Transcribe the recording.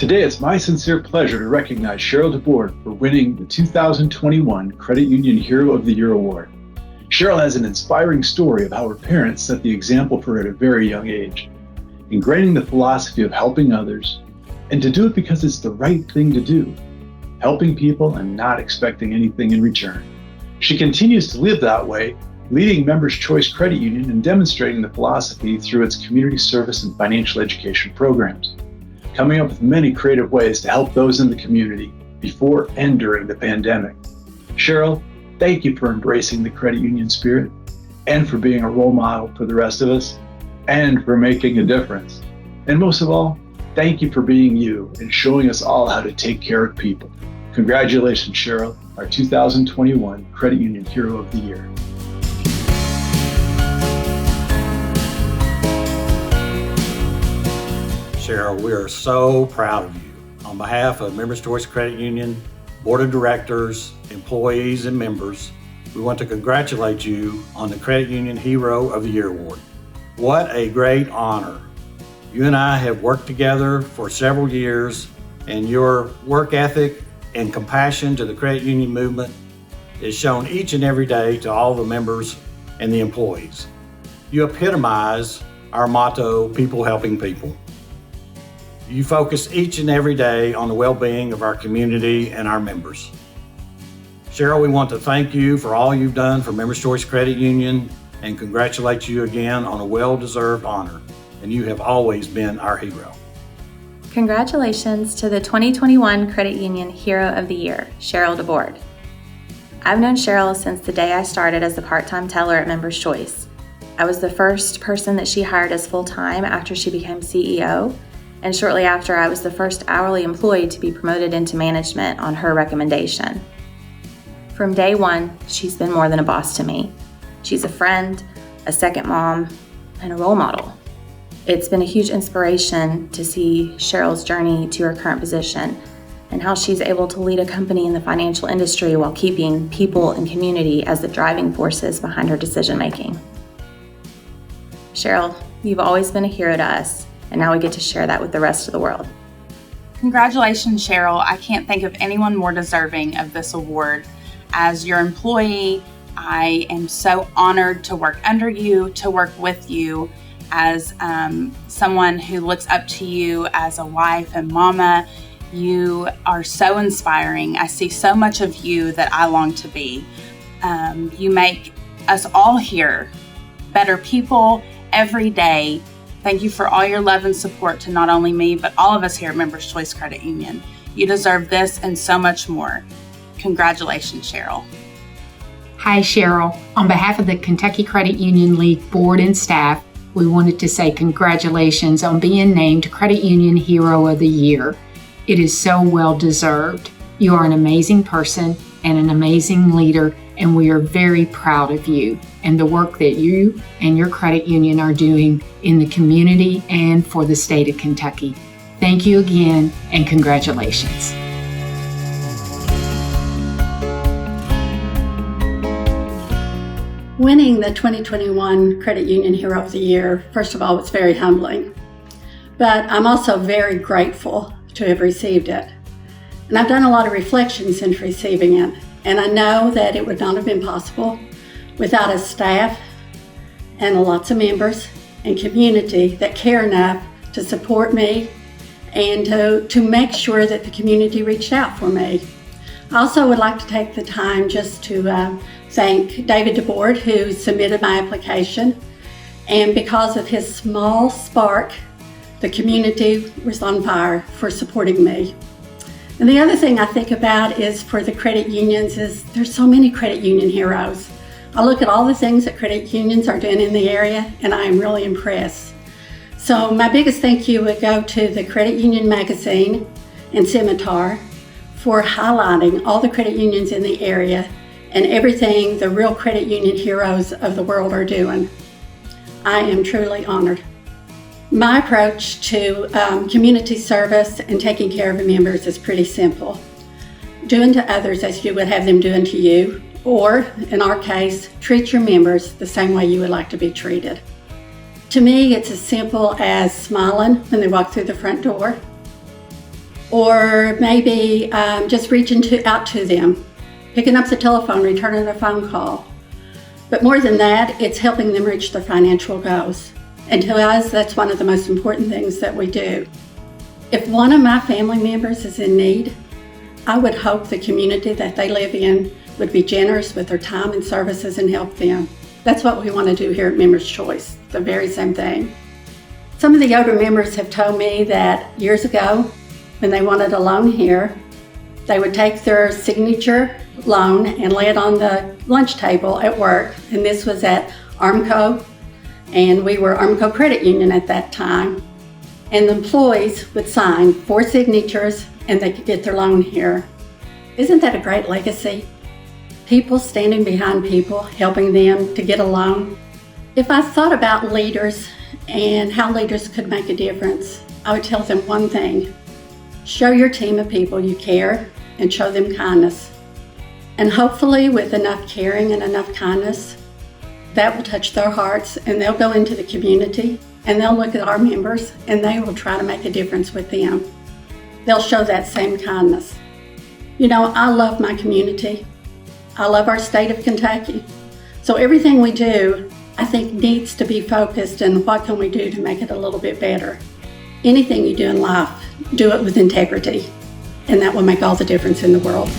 Today, it's my sincere pleasure to recognize Cheryl DeBoard for winning the 2021 Credit Union Hero of the Year Award. Cheryl has an inspiring story of how her parents set the example for her at a very young age, ingraining the philosophy of helping others, and to do it because it's the right thing to do, helping people and not expecting anything in return. She continues to live that way, leading Members Choice Credit Union and demonstrating the philosophy through its community service and financial education programs, coming up with many creative ways to help those in the community before and during the pandemic. Cheryl, thank you for embracing the credit union spirit and for being a role model for the rest of us and for making a difference. And most of all, thank you for being you and showing us all how to take care of people. Congratulations, Cheryl, our 2021 Credit Union Hero of the Year. Cheryl, we are so proud of you. On behalf of Members Choice Credit Union, Board of Directors, employees, and members, we want to congratulate you on the Credit Union Hero of the Year Award. What a great honor. You and I have worked together for several years, and your work ethic and compassion to the credit union movement is shown each and every day to all the members and the employees. You epitomize our motto, people helping people. You focus each and every day on the well-being of our community and our members. Cheryl, we want to thank you for all you've done for Members Choice Credit Union and congratulate you again on a well-deserved honor. And you have always been our hero. Congratulations to the 2021 Credit Union Hero of the Year, Cheryl DeBoard. I've known Cheryl since the day I started as a part-time teller at Members Choice. I was the first person that she hired as full-time after she became CEO, and shortly after I was the first hourly employee to be promoted into management on her recommendation. From day one, she's been more than a boss to me. She's a friend, a second mom, and a role model. It's been a huge inspiration to see Cheryl's journey to her current position and how she's able to lead a company in the financial industry while keeping people and community as the driving forces behind her decision-making. Cheryl, you've always been a hero to us, and now we get to share that with the rest of the world. Congratulations, Cheryl. I can't think of anyone more deserving of this award. As your employee, I am so honored to work under you, to work with you as someone who looks up to you as a wife and mama. You are so inspiring. I see so much of you that I long to be. You make us all here better people every day. Thank you for all your love and support to not only me, but all of us here at Members Choice Credit Union. You deserve this and so much more. Congratulations, Cheryl. Hi, Cheryl. On behalf of the Kentucky Credit Union League board and staff, we wanted to say congratulations on being named Credit Union Hero of the Year. It is so well deserved. You are an amazing person and an amazing leader, and we are very proud of you and the work that you and your credit union are doing in the community and for the state of Kentucky. Thank you again, and congratulations. Winning the 2021 Credit Union Hero of the Year, first of all, was very humbling. But I'm also very grateful to have received it. And I've done a lot of reflection since receiving it. And I know that it would not have been possible without a staff and lots of members and community that care enough to support me and to make sure that the community reached out for me. I also would like to take the time just to thank David DeBoard, who submitted my application. And because of his small spark, the community was on fire for supporting me. And the other thing I think about is for the credit unions is there's so many credit union heroes. I look at all the things that credit unions are doing in the area, and I am really impressed. So my biggest thank you would go to the Credit Union Magazine and Scimitar for highlighting all the credit unions in the area and everything the real credit union heroes of the world are doing. I am truly honored. My approach to community service and taking care of members is pretty simple. Doing to others as you would have them doing to you, or in our case, treat your members the same way you would like to be treated. To me, it's as simple as smiling when they walk through the front door, or maybe just reaching out to them, picking up the telephone, returning a phone call. But more than that, it's helping them reach their financial goals. And to us, that's one of the most important things that we do. If one of my family members is in need, I would hope the community that they live in would be generous with their time and services and help them. That's what we want to do here at Members Choice, the very same thing. Some of the older members have told me that years ago, when they wanted a loan here, they would take their signature loan and lay it on the lunch table at work. And this was at Armco, and we were Armco Credit Union at that time. And the employees would sign 4 signatures and they could get their loan here. Isn't that a great legacy? People standing behind people, helping them to get a loan. If I thought about leaders and how leaders could make a difference, I would tell them one thing: show your team of people you care and show them kindness. And hopefully with enough caring and enough kindness, that will touch their hearts and they'll go into the community and they'll look at our members and they will try to make a difference with them. They'll show that same kindness. You know, I love my community. I love our state of Kentucky. So everything we do, I think, needs to be focused on what can we do to make it a little bit better. Anything you do in life, do it with integrity, and that will make all the difference in the world.